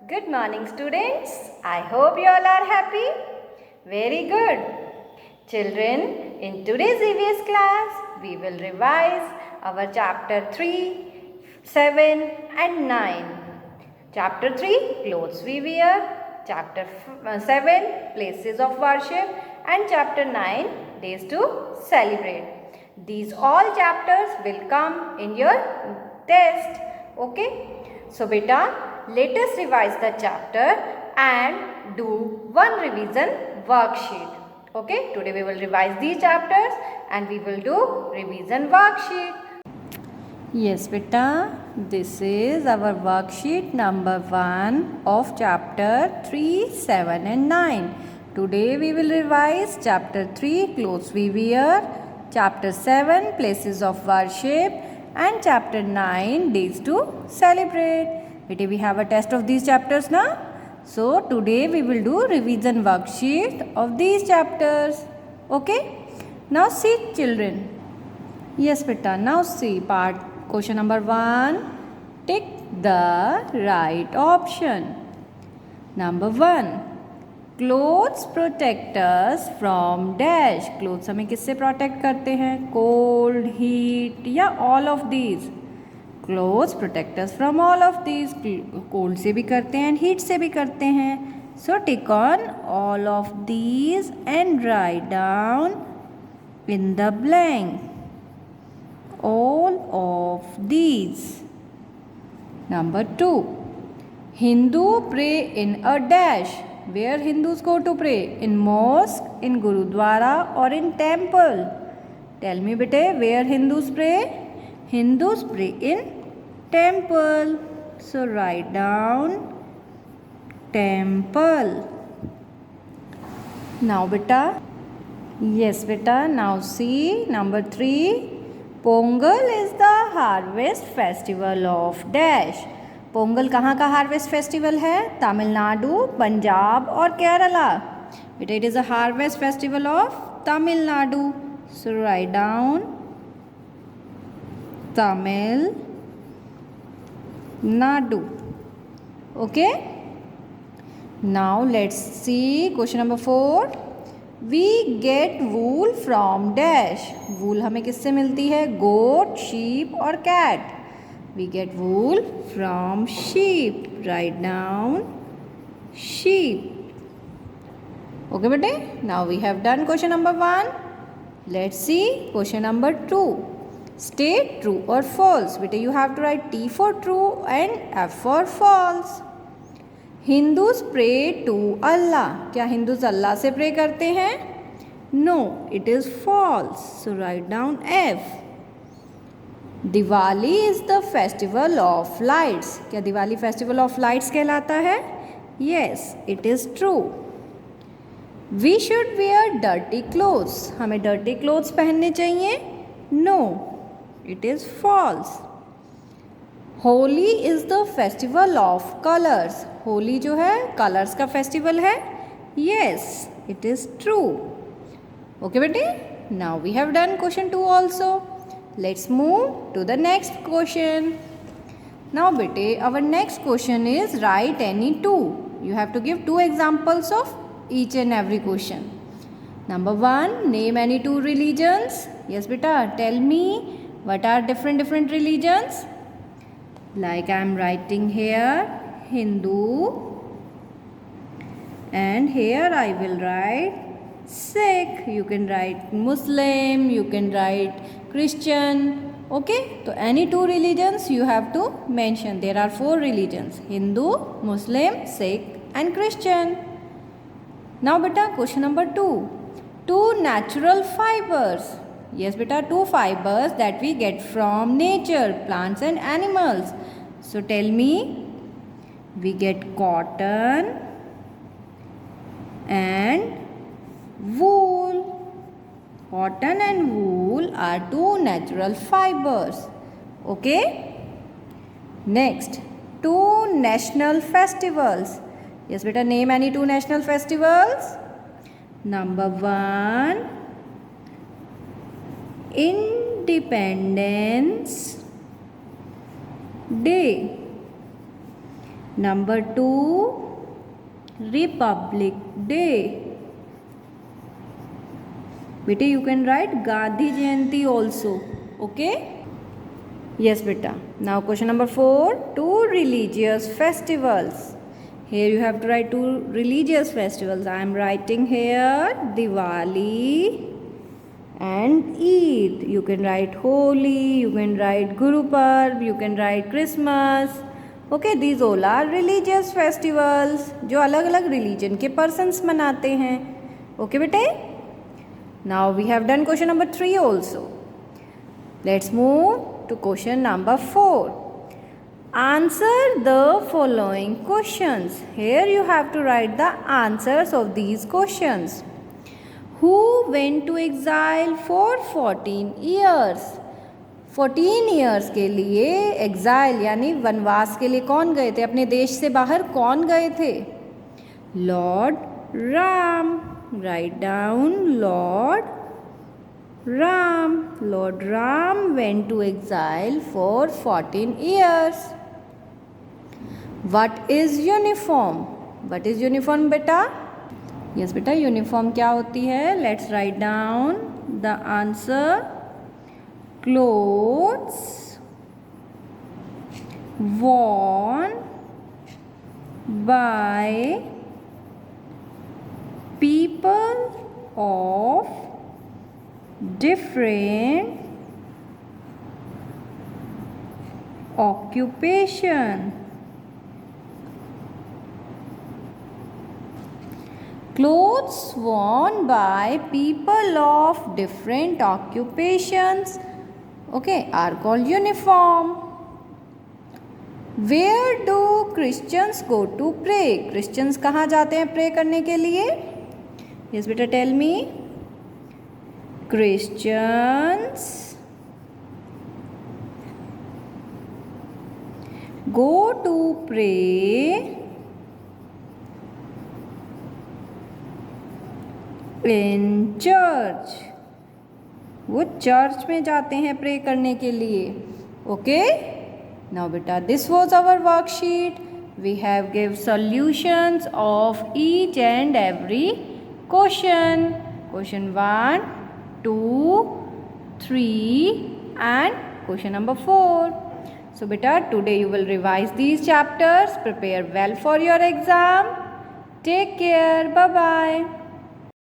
Good morning, students. I hope you all are happy. Very good. Children, in today's EVS class, we will revise our chapter 3, 7 and 9. Chapter 3, clothes we wear. Chapter 7, places of worship. And chapter 9, days to celebrate. These all chapters will come in your test. Okay? So, beta, let us revise the chapter and do one revision worksheet. Okay, today we will revise these chapters and we will do revision worksheet. Yes, beta, this is our worksheet number 1 of chapter 3, 7 and 9. Today we will revise chapter 3, clothes we wear, chapter 7, places of worship, and chapter 9, days to celebrate. Beta, we have a test of these chapters now. So today we will do revision worksheet of these chapters. Okay? Now see, children. Yes, beta. Now see question number 1. Tick the right option. Number 1. Clothes protect us from dash. Clothes हमें किससे protect करते हैं? Cold, heat या all of these. Clothes protect us from all of these. Cold से भी करते हैं and heat से भी करते हैं. So tick on all of these and write down in the blank all of these. Number 2. Hindu pray in a dash. Where Hindus go to pray? In mosque, in Gurudwara or in temple? Tell me bete, where Hindus pray? Hindus pray in temple. So write down temple. Now beta. Yes beta. Now see number 3. Pongal is the harvest festival of dash. Pongal कहाँ का harvest festival है? तमिलनाडु, पंजाब और केरला. बेटा it is a harvest festival of Tamil Nadu. So right down Tamil Nadu. Okay. Now let's see question number 4. We get wool from dash. Wool हमें किससे मिलती है? Goat, sheep और cat. We get wool from sheep. Write down sheep. Okay, bete? Now we have done question number 1. Let's see question number 2. State true or false. Bete, you have to write T for true and F for false. Hindus pray to Allah. क्या Hindus Allah से pray करते हैं? No, it is false. So write down F. Diwali is the festival of lights. क्या Diwali festival of lights कहलाता है? Yes, it is true. We should wear dirty clothes. हमें dirty clothes पहनने चाहिए? No, it is false. Holi is the festival of colours. Holi जो है colours का festival है? Yes, it is true. Okay बेटे, now we have done question 2 also. Let's move to the next question. Now bete, our next question is write any two. You have to give 2 examples of each and every question. Number 1, name any 2 religions. Yes beta, tell me what are different religions. Like I am writing here Hindu and here I will write Sikh. You can write Muslim, you can write Christian. Okay, so any 2 religions you have to mention. There are 4 religions: Hindu, Muslim, Sikh and Christian. Now beta, question number 2. 2 natural fibers. Yes beta, 2 fibers that we get from nature, plants and animals. So tell me, we get cotton and wool. Cotton and wool are 2 natural fibers. Okay. Next, 2 national festivals. Yes beta, name any 2 national festivals. Number 1, Independence Day. Number 2, Republic Day. Beta, you can write Gandhi Jayanti also. Okay? Yes, beta. Now question number 4, 2 religious festivals. Here you have to write 2 religious festivals. I am writing here Diwali and Eid. You can write Holi, you can write Guru Parv, you can write Christmas. Okay, these all are religious festivals जो अलग अलग religion के persons मनाते हैं. Okay बेटे? Now we have done question number 3 also. Let's move to question number 4. Answer the following questions. Here you have to write the answers of these questions. Who went to exile for 14 years? 14 years के लिए exile यानी वनवास के लिए कौन गए थे? अपने देश से बाहर कौन गए थे? Lord Ram. Write down Lord Ram. Lord Ram went to exile for 14 years. What is uniform? What is uniform beta? Yes beta, uniform क्या होती है? Let's write down the answer. Clothes worn by people of different occupation. Clothes worn by people of different occupations, okay, are called uniform. Where do Christians go to pray? Christians कहाँ जाते हैं pray करने के लिए? Yes बेटा, tell me. Christians go to pray in church. वो church में जाते हैं प्रे करने के लिए. ओके, नाउ बेटा this was our worksheet. We have give solutions of each and every question. Question 1, 2, 3 and question number 4. So beta, today you will revise these chapters. Prepare well for your exam. Take care. Bye bye.